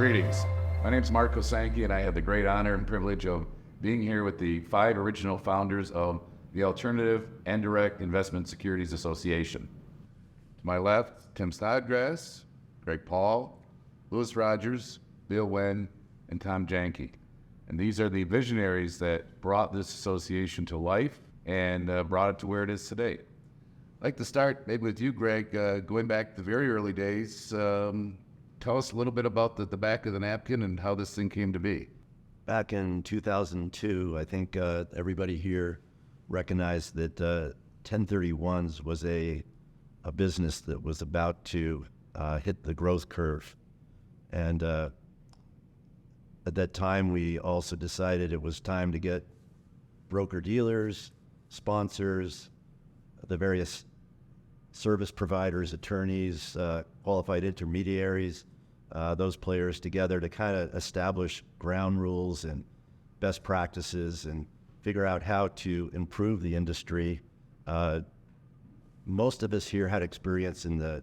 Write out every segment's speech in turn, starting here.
Greetings. My name is Mark Kosanke, and I have the great honor and privilege of being here with the 5 original founders of the Alternative and Direct Investment Securities Association. To my left, Tim Snodgrass, Greg Paul, Louis Rogers, Bill Winn, and Tom Jahncke. And these are the visionaries that brought this association to life and brought it to where it is today. I'd like to start maybe with you, Greg, going back to the very early days. Tell us a little bit about the back of the napkin and how this thing came to be. Back in 2002, I think everybody here recognized that 1031s was a business that was about to hit the growth curve. And at that time, we also decided it was time to get broker-dealers, sponsors, the various service providers, attorneys, qualified intermediaries, those players together to kind of establish ground rules and best practices and figure out how to improve the industry. Most of us here had experience in the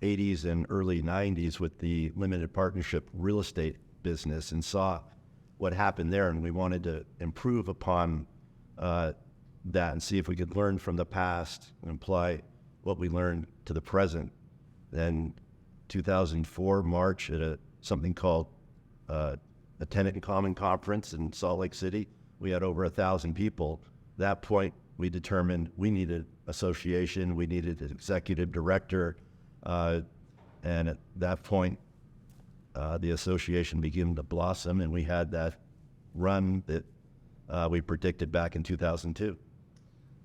80s and early 90s with the limited partnership real estate business and saw what happened there, and we wanted to improve upon that and see if we could learn from the past and apply what we learned to the present. Then 2004, March, at something called a Tenant in Common Conference in Salt Lake City, we had over 1,000 people. At that point, we determined we needed association, we needed an executive director, and at that point, the association began to blossom, and we had that run that we predicted back in 2002.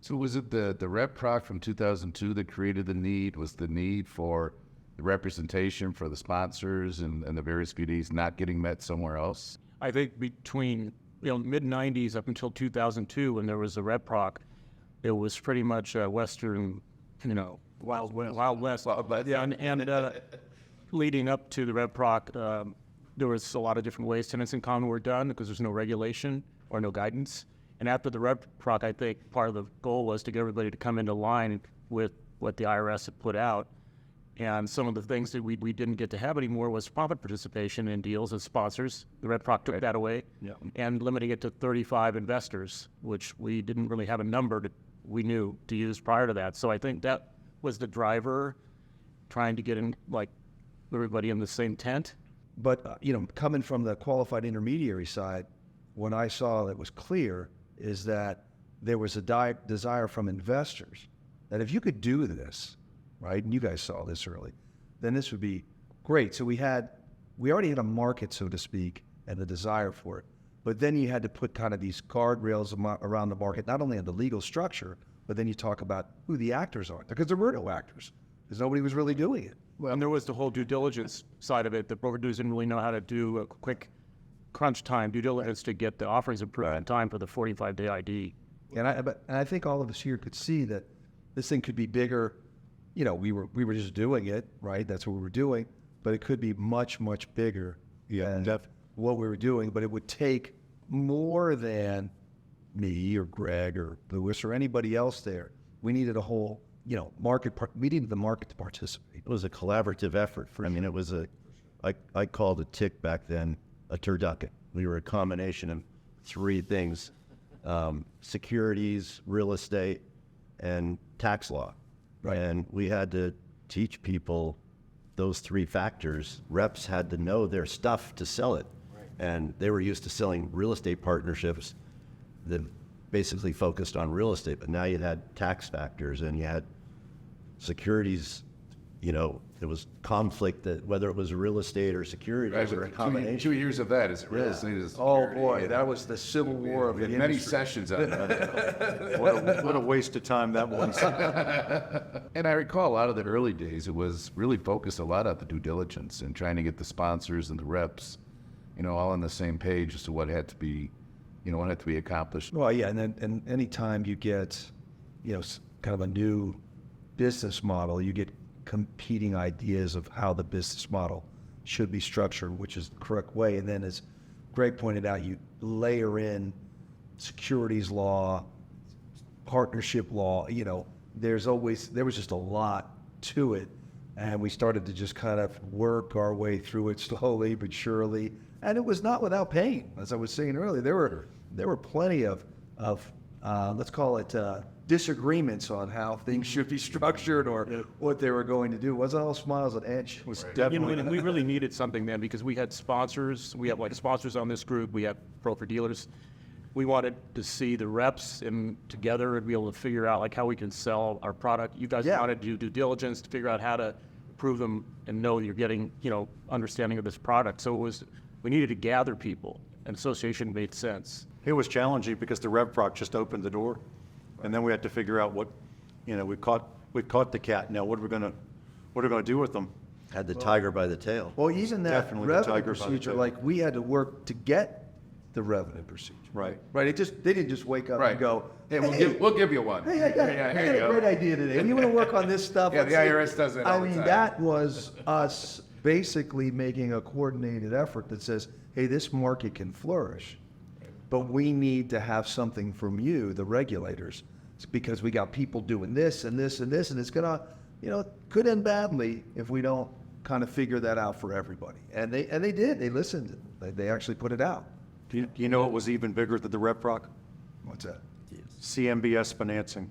So was it the rep proc from 2002 that created the need? Was the need for the representation for the sponsors and the various BDs not getting met somewhere else? I think between mid-90s up until 2002, when there was a rep proc, it was pretty much Western, Wild West. Wild West. Yeah, and leading up to the rep proc, there was a lot of different ways tenants in common were done because there's no regulation or no guidance. And after the rep proc, I think part of the goal was to get everybody to come into line with what the IRS had put out. And some of the things that we didn't get to have anymore was profit participation in deals as sponsors. The rep proc took that away, and limiting it to 35 investors, which we didn't really have a number that we knew to use prior to that. So I think that was the driver, trying to get in like everybody in the same tent. But coming from the qualified intermediary side, what I saw that was clear is that there was a desire from investors that if you could do this, right, and you guys saw this early, then this would be great. So we already had a market, so to speak, and the desire for it. But then you had to put kind of these guardrails around the market, not only on the legal structure, but then you talk about who the actors are, because there were no actors, because nobody was really doing it. Well, and there was the whole due diligence side of it. The brokers didn't really know how to do a quick crunch time due diligence to get the offerings approved in time for the 45-day ID. And I think all of us here could see that this thing could be bigger. We were just doing it, right? That's what we were doing, but it could be much, much bigger than what we were doing. But it would take more than me or Greg or Louis or anybody else there. We needed a whole, market. We needed the market to participate. It was a collaborative effort. It was I called a tick back then a turducken. We were a combination of 3 things: securities, real estate, and tax law. Right. And we had to teach people those 3 factors. Reps had to know their stuff to sell it. Right. And they were used to selling real estate partnerships that basically focused on real estate. But now you had tax factors and you had securities. There was conflict that whether it was real estate or securities or a combination. 2 years of that is real estate. Is oh boy, that was the civil war of the industry. Many sessions on that. What a waste of time that was. And I recall a lot of the early days, it was really focused a lot on the due diligence and trying to get the sponsors and the reps, all on the same page as to what had to be, what had to be accomplished. Well, yeah, and any time you get, kind of a new business model, you get competing ideas of how the business model should be structured, which is the correct way. And then, as Greg pointed out, you layer in securities law, partnership law. There was just a lot to it. And we started to just kind of work our way through it slowly but surely. And it was not without pain. As I was saying earlier, there were plenty of let's call it disagreements on how things should be structured or what they were going to do. It wasn't all smiles and edge. It was definitely. And we really needed something then because we had sponsors. We have like sponsors on this group. We have broker dealers. We wanted to see the reps and together and be able to figure out like how we can sell our product. You guys wanted to do due diligence to figure out how to prove them and know you're getting, understanding of this product. So we needed to gather people, and association made sense. It was challenging because the RevProc just opened the door, and then we had to figure out what, we've caught the cat. Now what are we gonna do with them? Had the tiger by the tail. Well, even that Definitely the revenue tiger by the procedure, tail. like we had to work to get the revenue procedure. Right. Right. They didn't just wake up Right. and go, Hey, we'll give you one. Hey, I got here you a go. great idea today. You want to work on this stuff? Yeah, the Let's see." IRS does that all the time. that was us basically making a coordinated effort that says, hey, this market can flourish, but we need to have something from you, the regulators, it's because we got people doing this and this and this, and it's gonna, could end badly if we don't kind of figure that out for everybody. And they did. They listened. They actually put it out. Do you know what was even bigger than the RevProc? What's that? CMBS financing.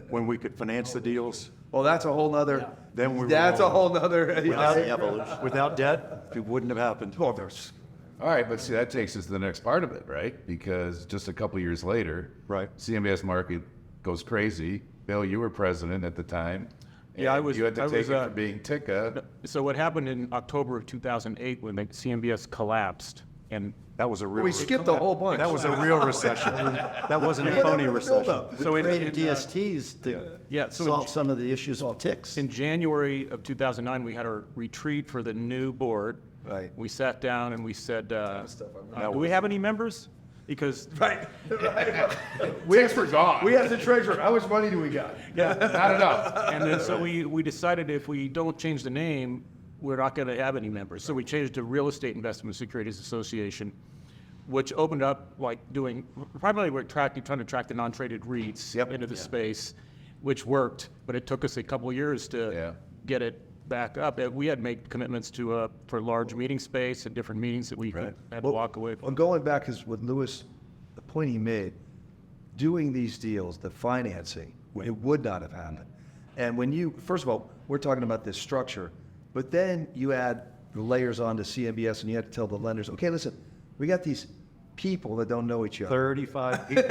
When we could finance the deals, Well, that's a whole nother. Then we were That's a rolling. whole nother. without debt, it wouldn't have happened. Oh, there's. All right, but see, that takes us to the next part of it, right? Because just a couple years later, Right. CMBS market goes crazy. Bill, you were president at the time. Yeah, I and was- You had to I take was, it for being TICA. So what happened in October of 2008 when the CMBS collapsed, and That was a real. We skipped a whole bunch. That was a real recession. That wasn't a phony recession. so We in, created DSTs to so solve some of the issues with ticks. in January of 2009, we had a retreat for the new board. Right. We sat down and we said, do we have any members? Because Ticks were gone. We have the treasurer. How much money do we got? Not enough. and then so we decided if we don't change the name, we're not going to have any members. So we changed to Real Estate Investment Securities Association, which opened up like doing primarily we're trying to attract the non-traded REITs into the space, which worked, but it took us a couple of years to get it back up. We had made commitments to for large meeting space and different meetings that we had to walk away Well, from. going back is what Lewis, the point he made, doing these deals, the financing, it would not have happened. And when you, first of all, we're talking about this structure, but then you add the layers onto CMBS and you have to tell the lenders, okay, listen, we got these people that don't know each other. 35 people.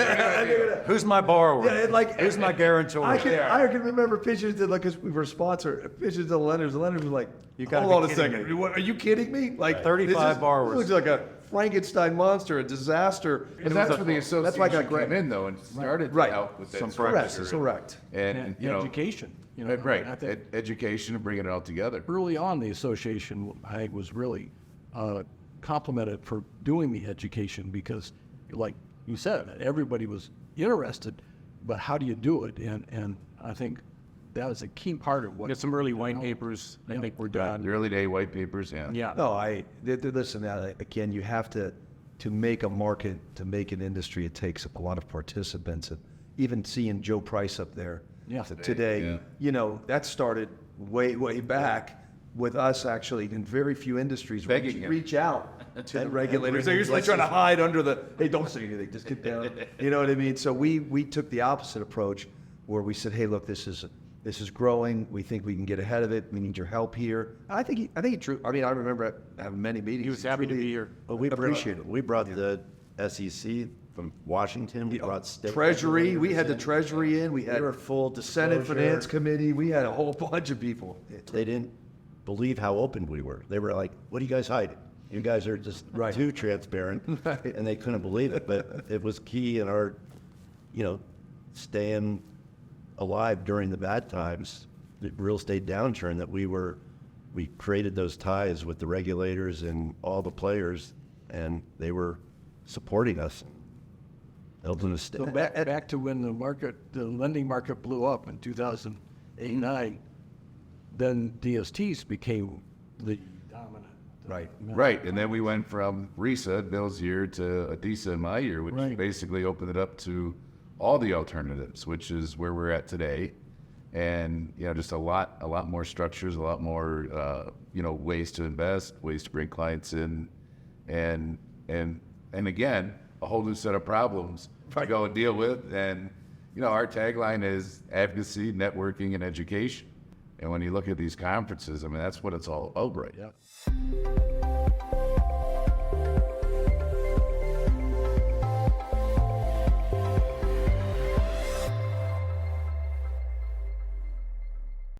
Who's my borrower? Yeah, it like- Who's my guarantor? I can remember pitches that, like, 'cause we were a sponsor, pitches to the lenders were like, You gotta hold be on a kidding second, me. what, are you kidding me? Like 35 this borrowers. looks like a Frankenstein monster, a disaster. And that's where the association that's why I got came great. in, though, and started Right. to help with that Some structure. practices. Correct. And, education, right, I think education and bringing it all together. early on, the association, I think, was really complimented for doing the education because, like you said, everybody was interested, but how do you do it? And I think that was a key part of what. Get some early white papers. I think we're done. The early day white papers, yeah. Yeah. No, listen, again, you have to make a market, to make an industry, it takes a lot of participants. And even seeing Joe Price up there today, that started way back with us actually in very few industries Begging him. reach out to the regulators. They're usually trying to hide under the, hey, don't say anything, just get down. You know what I mean? So we took the opposite approach where we said, hey, look, this is growing. We think we can get ahead of it. We need your help here. I think he true. I mean, I remember having many meetings. He was happy to be here. But we appreciate it. We brought the SEC from Washington. We brought state Treasury. We had the regulators Treasury in. We in. had They were full the Senate disclosure. Finance Committee. We had a whole bunch of people. They didn't believe how open we were. They were like, what are you guys hiding? You guys are just too transparent. And they couldn't believe it. But it was key in our, staying alive during the bad times, the real estate downturn, that we created those ties with the regulators and all the players, and they were supporting us, helping us stay. So back to when the lending market blew up in 2008-9, then DSTs became the dominant. Right. Right, and then we went from RISA, Bill's year, to ADISA in my year, which Right. basically opened it up to all the alternatives, which is where we're at today. and just a lot more structures, a lot more ways to invest, ways to bring clients in, and again, a whole new set of problems to go and deal with. And our tagline is advocacy, networking, and education. And when you look at these conferences, I mean, that's what it's all about right now.